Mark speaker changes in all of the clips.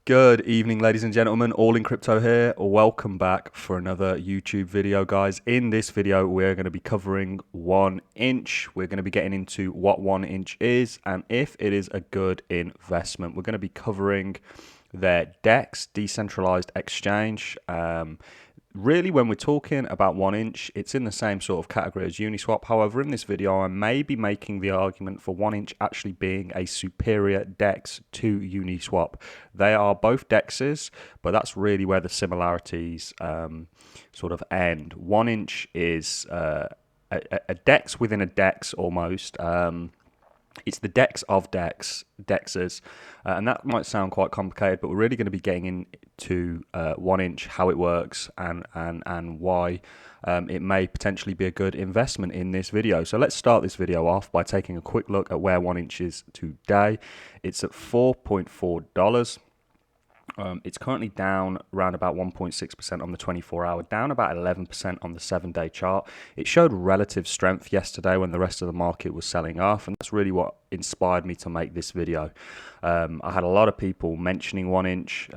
Speaker 1: Good evening, ladies and gentlemen, all in crypto here. Welcome back for another YouTube video, guys. In this video, we're going to be covering 1inch. We're going to be getting into what 1inch is and if it is a good investment. We're going to be covering their DEX, decentralized exchange. Really, when we're talking about 1inch, it's in the same sort of category as Uniswap. However, in this video, I may be making the argument for 1inch actually being a superior DEX to Uniswap. They are both DEXs, but that's really where the similarities sort of end. 1inch is a DEX within a DEX almost. It's the DEX of DEXs, and that might sound quite complicated, but we're really going to be getting into 1inch, how it works, and why it may potentially be a good investment in this video. So let's start this video off by taking a quick look at where 1inch is today. It's at $4.4. It's currently down around about 1.6% on the 24-hour, down about 11% on the 7-day chart. It showed relative strength yesterday when the rest of the market was selling off, and that's really what inspired me to make this video. I had a lot of people mentioning 1inch.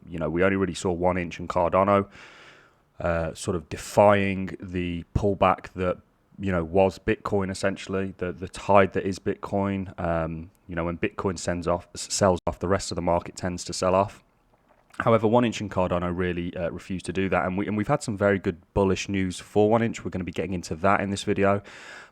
Speaker 1: We only really saw 1inch and Cardano sort of defying the pullback that was Bitcoin, essentially the tide that is Bitcoin. When Bitcoin sells off, the rest of the market tends to sell off. However, 1inch and Cardano really refuse to do that, and we've had some very good bullish news for 1inch. We're going to be getting into that in this video,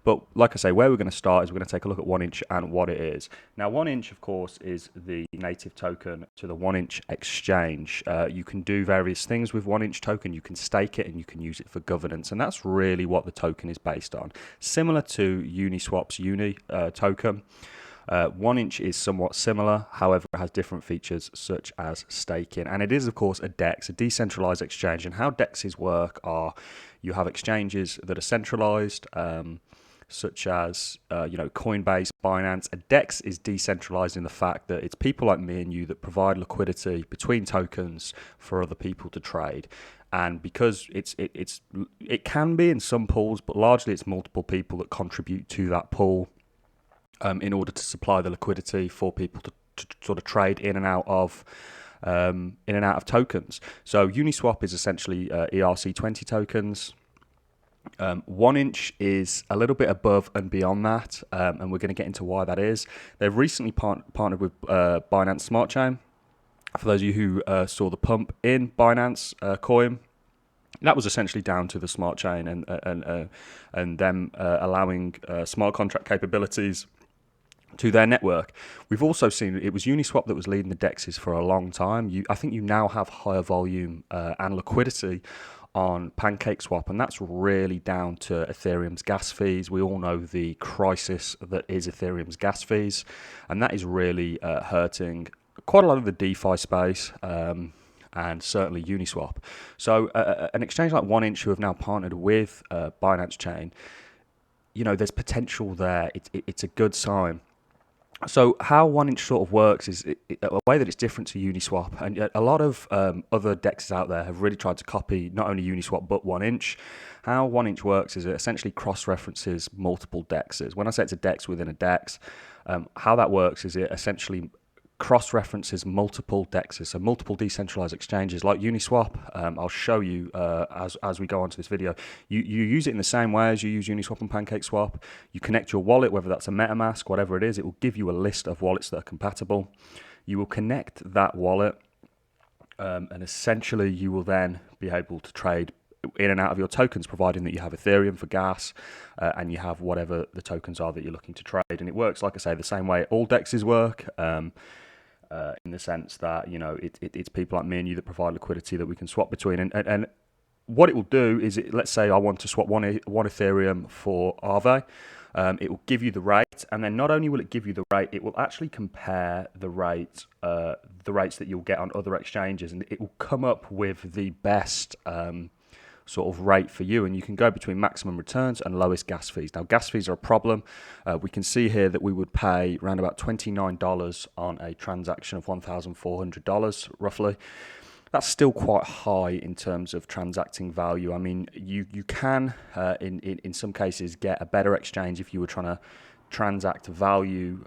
Speaker 1: but like I say, where we're going to start is we're going to take a look at 1inch and what it is. Now, 1inch, of course, is the native token to the 1inch exchange. You can do various things with 1inch token. You can stake it and you can use it for governance, and that's really what the token is based on. Similar to Uniswap's Uni token. 1inch is somewhat similar, however, it has different features such as staking. And it is, of course, a DEX, a decentralized exchange. And how DEXs work are you have exchanges that are centralized, such as Coinbase, Binance. A DEX is decentralized in the fact that it's people like me and you that provide liquidity between tokens for other people to trade. And because it can be in some pools, but largely it's multiple people that contribute to that pool. In order to supply the liquidity for people to sort of trade in and out of tokens. So Uniswap is essentially ERC20 tokens. 1inch is a little bit above and beyond that, and we're going to get into why that is. They've recently partnered with Binance Smart Chain. For those of you who saw the pump in Binance coin, that was essentially down to the smart chain and them allowing smart contract capabilities to their network. We've also seen it was Uniswap that was leading the DEXs for a long time. I think you now have higher volume and liquidity on PancakeSwap, and that's really down to Ethereum's gas fees. We all know the crisis that is Ethereum's gas fees, and that is really hurting quite a lot of the DeFi space. And certainly Uniswap. So an exchange like 1inch, who have now partnered with Binance Chain, there's potential there. It's a good sign. So how 1inch sort of works is a way that it's different to Uniswap, and a lot of other DEXs out there have really tried to copy not only Uniswap but 1inch. How 1inch works is it essentially cross-references multiple DEXs. When I say it's a DEX within a DEX, how that works is it essentially cross-references multiple DEXs, so multiple decentralized exchanges like Uniswap. I'll show you as we go on to this video. You use it in the same way as you use Uniswap and PancakeSwap. You connect your wallet, whether that's a MetaMask, whatever it is, it will give you a list of wallets that are compatible. You will connect that wallet, and essentially you will then be able to trade in and out of your tokens, providing that you have Ethereum for gas and you have whatever the tokens are that you're looking to trade. And it works, like I say, the same way all DEXs work. In the sense that it's people like me and you that provide liquidity that we can swap between, and what it will do is, let's say I want to swap one Ethereum for Aave. It will give you the rate, and then not only will it give you the rate, it will actually compare the rates that you'll get on other exchanges, and it will come up with the best sort of rate for you, and you can go between maximum returns and lowest gas fees. Now, gas fees are a problem. We can see here that we would pay around about $29 on a transaction of $1,400 roughly. That's still quite high in terms of transacting value. I mean, you can in some cases get a better exchange if you were trying to transact value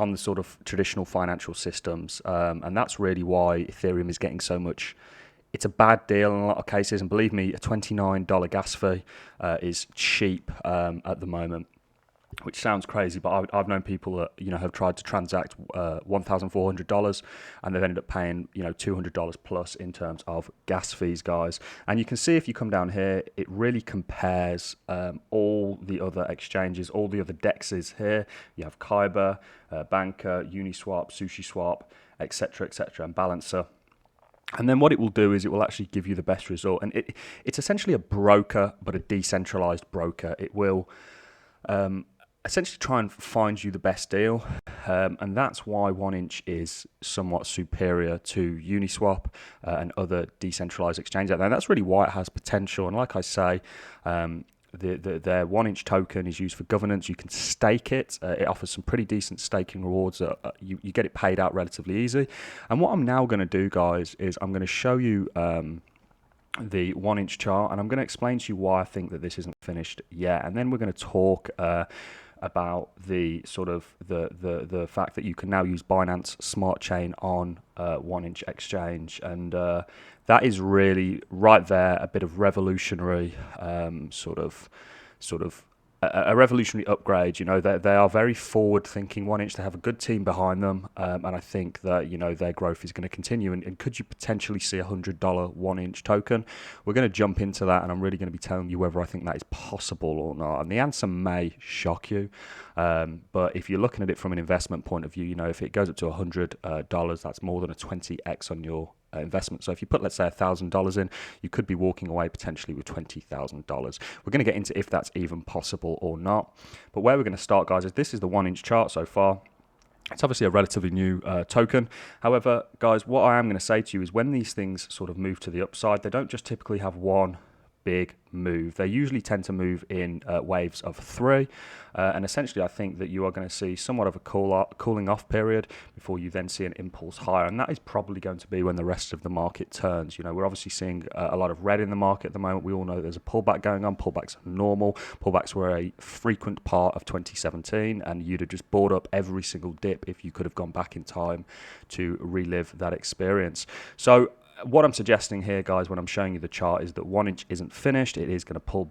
Speaker 1: on the sort of traditional financial systems, and that's really why Ethereum is getting so much. It's a bad deal in a lot of cases, and believe me, a $29 gas fee is cheap at the moment, which sounds crazy, but I've known people that have tried to transact $1,400, and they've ended up paying $200 plus in terms of gas fees, guys. And you can see if you come down here, it really compares all the other exchanges, all the other dexes here. You have Kyber, Banker, Uniswap, SushiSwap, etc., and Balancer. And then what it will do is it will actually give you the best result, and it's essentially a broker, but a decentralized broker. It will essentially try and find you the best deal, and that's why 1inch is somewhat superior to Uniswap and other decentralized exchanges out there. And that's really why it has potential. And like I say, their 1inch token is used for governance. You can stake it. It offers some pretty decent staking rewards. You get it paid out relatively easy. And what I'm now going to do, guys, is I'm going to show you the 1inch chart, and I'm going to explain to you why I think that this isn't finished yet. And then we're going to talk about the sort of the fact that you can now use Binance Smart Chain on 1inch exchange, and that is really right there a bit of revolutionary sort of a revolutionary upgrade. They are very forward thinking. 1inch, they have a good team behind them, and I think that their growth is going to continue. And could you potentially see $100 1inch token? We're going to jump into that, and I'm really going to be telling you whether I think that is possible or not. And the answer may shock you, but if you're looking at it from an investment point of view, if it goes up to $100, that's more than a 20x on your investment. So if you put, let's say, $1,000 in, you could be walking away potentially with $20,000. We're going to get into if that's even possible or not. But where we're going to start, guys, is this is the 1inch chart so far. It's obviously a relatively new token. However, guys, what I am going to say to you is when these things sort of move to the upside, they don't just typically have one big move. They usually tend to move in waves of 3, and essentially I think that you are going to see somewhat of a cooling off period before you then see an impulse higher, and that is probably going to be when the rest of the market turns. We're obviously seeing a lot of red in the market at the moment. We all know there's a pullback going on. Pullbacks are normal. Pullbacks were a frequent part of 2017, and you'd have just bought up every single dip if you could have gone back in time to relive that experience. So what I'm suggesting here, guys, when I'm showing you the chart, is that 1inch isn't finished. It is going to pull,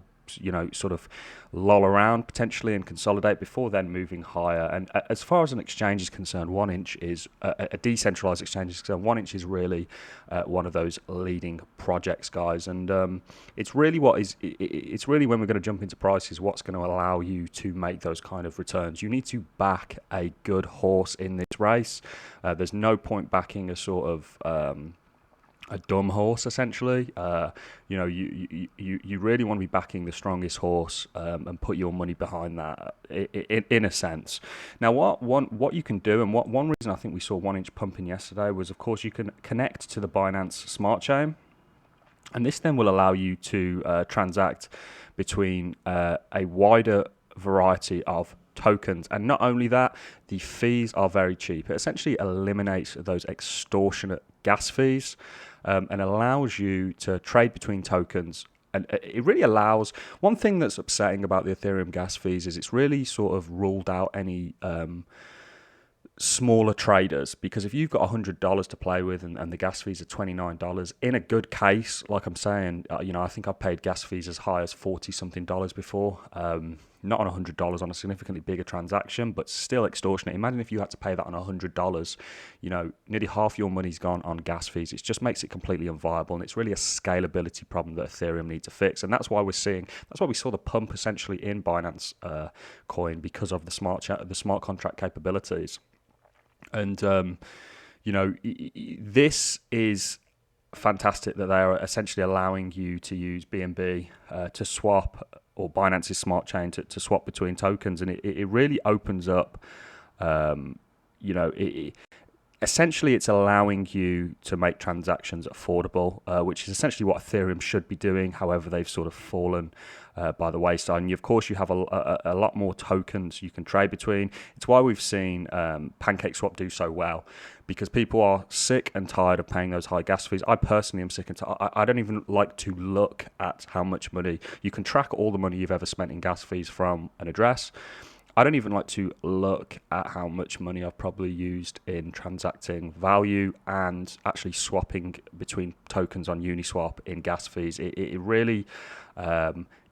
Speaker 1: sort of loll around potentially and consolidate before then moving higher. And as far as an exchange is concerned, 1inch is a decentralized exchange is concerned. 1inch is really one of those leading projects, guys. And it's really it's really when we're going to jump into prices, what's going to allow you to make those kind of returns. You need to back a good horse in this race. There's no point backing a sort of a dumb horse, essentially. You really want to be backing the strongest horse and put your money behind that, in a sense. Now, what you can do, and one reason I think we saw 1inch pumping yesterday was, of course, you can connect to the Binance Smart Chain, and this then will allow you to transact between a wider variety of tokens. And not only that, the fees are very cheap. It essentially eliminates those extortionate gas fees and allows you to trade between tokens. And it really allows, one thing that's upsetting about the Ethereum gas fees is it's really sort of ruled out any smaller traders, because if you've got $100 to play with and the gas fees are $29, in a good case, like I'm saying, I think I've paid gas fees as high as $40 something before. Not on $100 on a significantly bigger transaction, but still extortionate. Imagine if you had to pay that on $100, nearly half your money's gone on gas fees. It just makes it completely unviable, and it's really a scalability problem that Ethereum needs to fix. And that's why we saw the pump essentially in Binance coin, because of the smart contract capabilities. And this is fantastic that they are essentially allowing you to use BNB to swap, or Binance's smart chain to swap between tokens, and it really opens up. Essentially, it's allowing you to make transactions affordable, which is essentially what Ethereum should be doing. However, they've sort of fallen by the wayside. And of course, you have a lot more tokens you can trade between. It's why we've seen PancakeSwap do so well, because people are sick and tired of paying those high gas fees. I personally am sick and tired. I don't even like to look at how much money. You can track all the money you've ever spent in gas fees from an address. I don't even like to look at how much money I've probably used in transacting value and actually swapping between tokens on Uniswap in gas fees. It really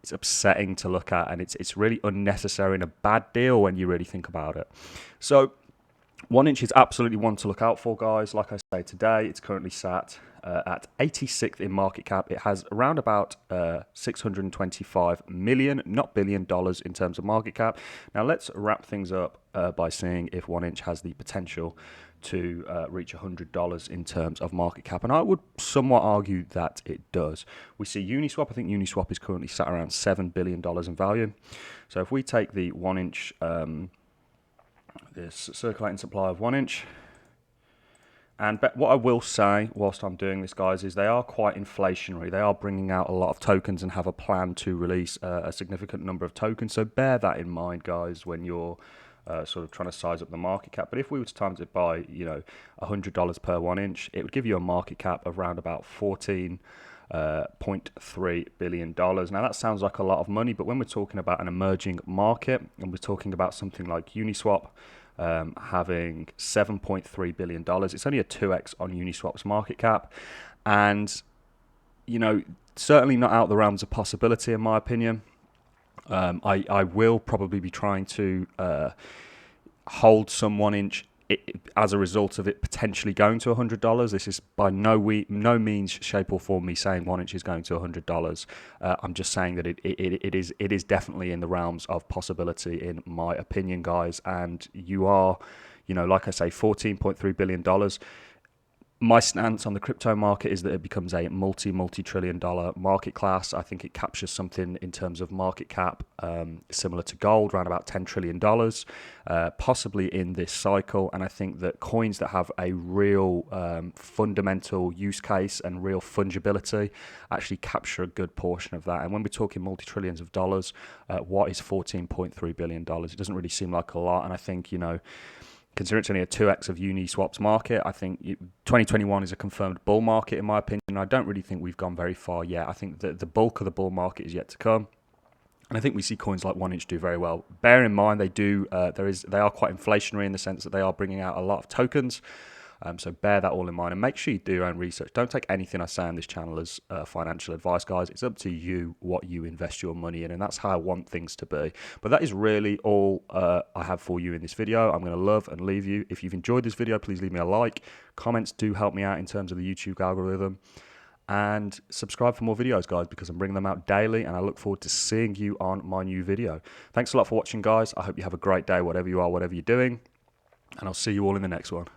Speaker 1: it's upsetting to look at, and it's really unnecessary and a bad deal when you really think about it. So 1inch is absolutely one to look out for, guys. Like I say, today it's currently sat at 86th in market cap. It has around about 625 million, not billion dollars in terms of market cap. Now let's wrap things up by seeing if 1inch has the potential to reach $100 in terms of market cap, and I would somewhat argue that it does. We see Uniswap. I think Uniswap is currently sat around $7 billion in value. So if we take the 1inch this circulating supply of 1inch. And what I will say whilst I'm doing this, guys, is they are quite inflationary. They are bringing out a lot of tokens and have a plan to release a significant number of tokens. So bear that in mind, guys, when you're sort of trying to size up the market cap. But if we were to times it by, $100 per 1inch, it would give you a market cap of around about $14.3 billion. Now that sounds like a lot of money, but when we're talking about an emerging market and we're talking about something like Uniswap having $7.3 billion, it's only a 2x on Uniswap's market cap, and certainly not out the realms of possibility in my opinion. I will probably be trying to hold some 1inch as a result of it potentially going to $100. This is by no means, shape or form me saying 1inch is going to $100. I'm just saying that it is definitely in the realms of possibility in my opinion, guys. And you are, like I say, $14.3 billion. My stance on the crypto market is that it becomes a multi-trillion dollar market class. I think it captures something in terms of market cap similar to gold, around about $10 trillion, possibly in this cycle. And I think that coins that have a real fundamental use case and real fungibility actually capture a good portion of that. And when we're talking multi-trillions of dollars, what is $14.3 billion? It doesn't really seem like a lot. And I think, considering it's only a 2x of Uniswap's market, I think 2021 is a confirmed bull market in my opinion. I don't really think we've gone very far yet. I think that the bulk of the bull market is yet to come. And I think we see coins like 1inch do very well. Bear in mind, they are quite inflationary in the sense that they are bringing out a lot of tokens. So bear that all in mind and make sure you do your own research. Don't take anything I say on this channel as financial advice, guys. It's up to you what you invest your money in, and that's how I want things to be. But that is really all I have for you in this video. I'm going to love and leave you. If you've enjoyed this video, please leave me a like. Comments do help me out in terms of the YouTube algorithm. And subscribe for more videos, guys, because I'm bringing them out daily, and I look forward to seeing you on my new video. Thanks a lot for watching, guys. I hope you have a great day, whatever you are, whatever you're doing, and I'll see you all in the next one.